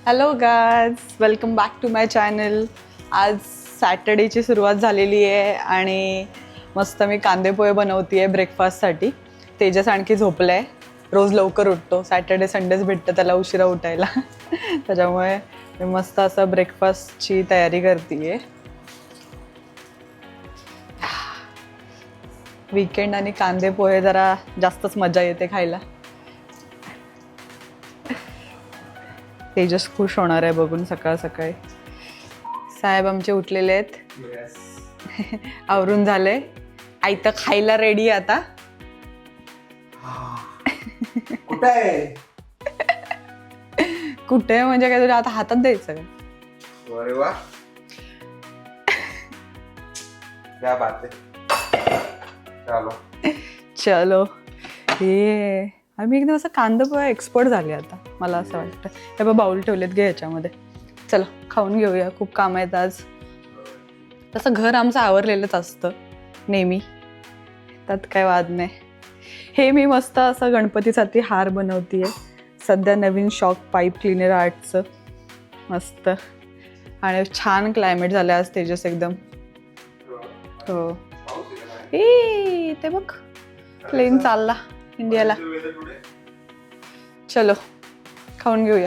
Hello guys, welcome back to my channel. आज सॅटर्डेची सुरुवात झालेली आहे आणि मस्त मी कांदे पोहे बनवते आहे ब्रेकफास्टसाठी. तेजस आणखी झोपलं आहे. रोज लवकर उठतो, सॅटर्डे संडेज भेटतं त्याला उशिरा उठायला. त्याच्यामुळे मी मस्त असं ब्रेकफास्टची तयारी करते आहे. वीकेंड आणि कांदे पोहे जरा जास्तच मजा येते खायला. तेजस खुश होणार आहे बघून सकाळ सकाळी. साहेब आमचे उठलेले आहेत. आवरून झाले. आई तर खायला रेडी आता. कुठे म्हणजे काय, तुझ्या आता हातात द्यायचं का? अरे वा, क्या बात है. चलो हे आम्ही एकदम असं कांदा पोहे एक्सपर्ट झाले आता, मला असं वाटतं. हे बघ बाउल ठेवलेत, घे ह्याच्यामध्ये. चला खाऊन घेऊया, खूप काम आहेत आज. तसं घर आमचं आवरलेलंच असतं नेहमी, त्यात काय वाद नाही. हे मी मस्त असं गणपतीसाठी हार बनवते आहे. सध्या नवीन शॉक पाईप क्लिनर आर्टचं. मस्त आणि छान क्लायमेट झालं आज. तेजस एकदम हो. ए ते बघ प्लेन चालला इंडियाला. चलो खाऊन घेऊया.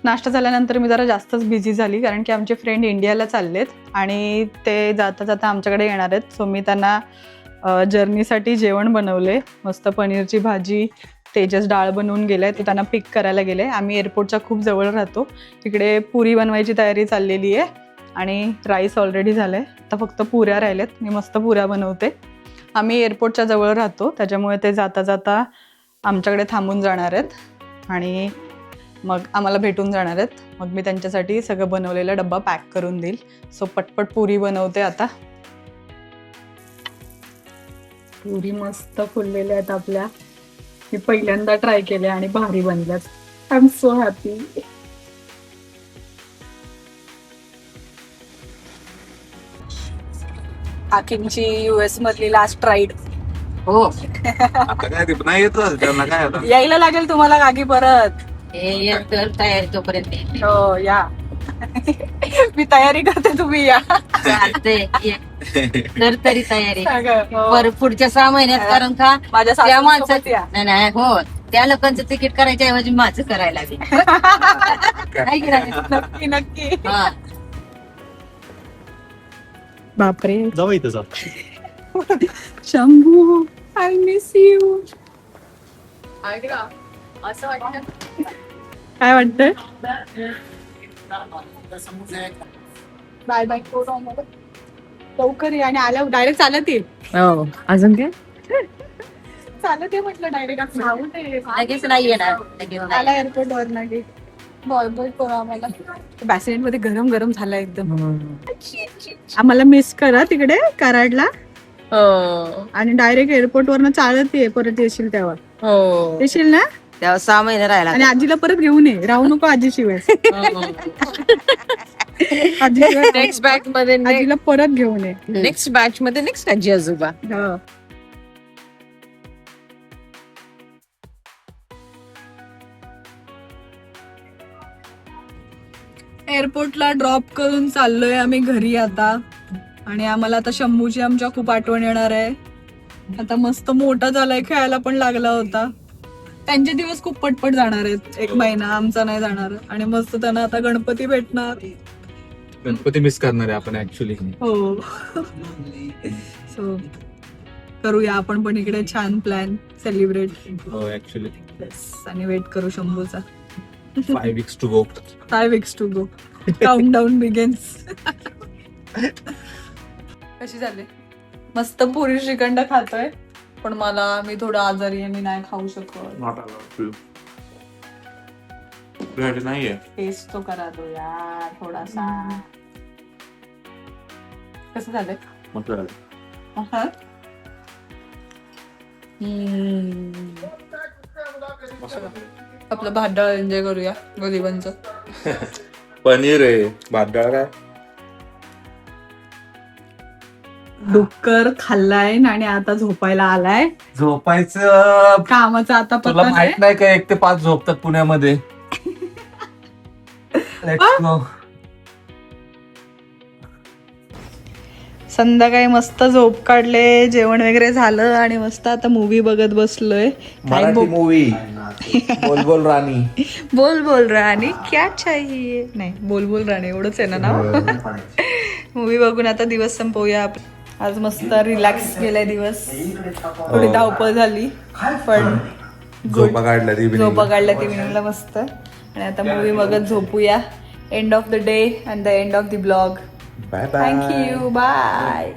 नाश्ता झाल्यानंतर मी जरा जास्तच बिझी झाली, कारण की आमचे फ्रेंड इंडियाला चाललेत आणि ते जाता जाता आमच्याकडे येणार आहेत. सो मी त्यांना जर्नीसाठी जेवण बनवले. मस्त पनीरची भाजी. तेजस डाळ बनवून गेलाय, तो त्यांना पिक करायला गेले. आम्ही एअरपोर्टच्या खूप जवळ राहतो. इकडे पुरी बनवायची तयारी चाललेली आहे आणि राईस ऑलरेडी झालंय. आता फक्त पुऱ्या राहिल्यात. मी मस्त पुऱ्या बनवते. आम्ही एअरपोर्टच्या जवळ राहतो, त्याच्यामुळे ते जाता जाता आमच्याकडे थांबून जाणार आहेत आणि मग आम्हाला भेटून जाणार आहेत. मग मी त्यांच्यासाठी सगळं बनवलेला डब्बा पॅक करून देईल. सो पटपट पुरी बनवते आता. पुरी मस्त फुललेल्या आहेत आपल्या. मी पहिल्यांदा ट्राय केल्या आणि भारी बनल्यात. I am so happy. आखींची US मधली लास्ट राईड. हो आता काय नाही येत त्यांना, काय आता यायला लागेल तुम्हाला काकी परत. तयारी तोपर्यंत हो या. मी तयारी करते, तुम्ही या. चालतंय. कर तरी तयारी हो. बरं पुढच्या 6 महिन्यात. कारण का माझ्या त्या सासूसोबत माणसाचं या. नाही हो, त्या लोकांचं तिकीट करायच्या ऐवजी माझं करायला लागेल. काय करायचं? नक्की नक्की. हा. बापरे जाऊ इथं जा. Shambhu, I miss you. असं वाटतं काय वाटतंय? Bye bye. लवकर ये आणि आल्या डायरेक्ट चालत ये. हो अजून काय चालत ये म्हटलं डायरेक्ट. लगेच नाही येणार. लगेच नाही. आला एअरपोर्ट वर नाही. बॉय बॉय करू आम्हाला. बॅसिलेट मध्ये गरम गरम झालं एकदम. आम्हाला मिस करा तिकडे कराडला. आणि डायरेक्ट एअरपोर्ट वरनं चालत ये. परत येशील तेव्हा. येशील ना? तेव्हा 6 महिने राहिला. आणि आजीला परत घेऊन ये. राहू नको आजीशिवाय. नेक्स्ट बॅच मध्ये आजीला परत घेऊन ये. नेक्स्ट बॅच मध्ये नेक्स्ट आजी आजोबा. हो. एअरपोर्टला ड्रॉप करून चाललोय आम्ही घरी आता. आणि आम्हाला आता शंभूची आमच्या खूप आठवण येणार आहे. आता मस्त मोठा झालाय, खेळायला पण लागला होता. त्यांचे दिवस खूप पटपट जाणार आहेत. 1 महिना आमचा नाही जाणार. आणि मस्त त्यांना आता गणपती भेटणार. गणपती मिस करणार आहे आपण ऍक्च्युली. हो. सो करूया आपण पण इकडे छान प्लॅन सेलिब्रेट. हो ऍक्च्युली. आणि वेट करू शंभूचा. 5 weeks to go. 5 weeks to go. Countdown begins. कशी झाले? मस्त पुरी श्रीखंड खातोय. पण मी थोडं आजारी आहे, मी नाही खाऊ शकत. Not allowed to. तुझ्यासाठी नाहीये. टेस्ट तो करा तो यार थोडासा. कसं झालंय? मस्त झालं. आपलं भात डाळ एन्जॉय करूया गरिबांचं. पनीर आहे, भात डाळ काय. डुक्कर खाल्लाय आणि आता झोपायला आलाय. झोपायचं कामाचं आता तुला पत्ता माहित नाही का 1 ते 5 झोपतात पुण्यामध्ये. Let's go. संध्याकाळी मस्त झोप काढले, जेवण वगैरे झालं आणि मस्त आता मूवी बघत बसलोय. मराठी मूवी बोल बोल राणी. बोल बोल राणी क्या चाहिए, नाही बोल बोल राणी एवढंच आहे ना नाव. मूवी बघून आता दिवस संपवूया. आज मस्त रिलॅक्स गेलाय दिवस. थोडी धावपळ झाली पण झोपा काढल्या ती झोपा काढल्या इव्हिनिंगला मस्त. आणि आता मूवी बघत झोपूया. End of the day and the end of the blog. Bye bye. Thank you bye.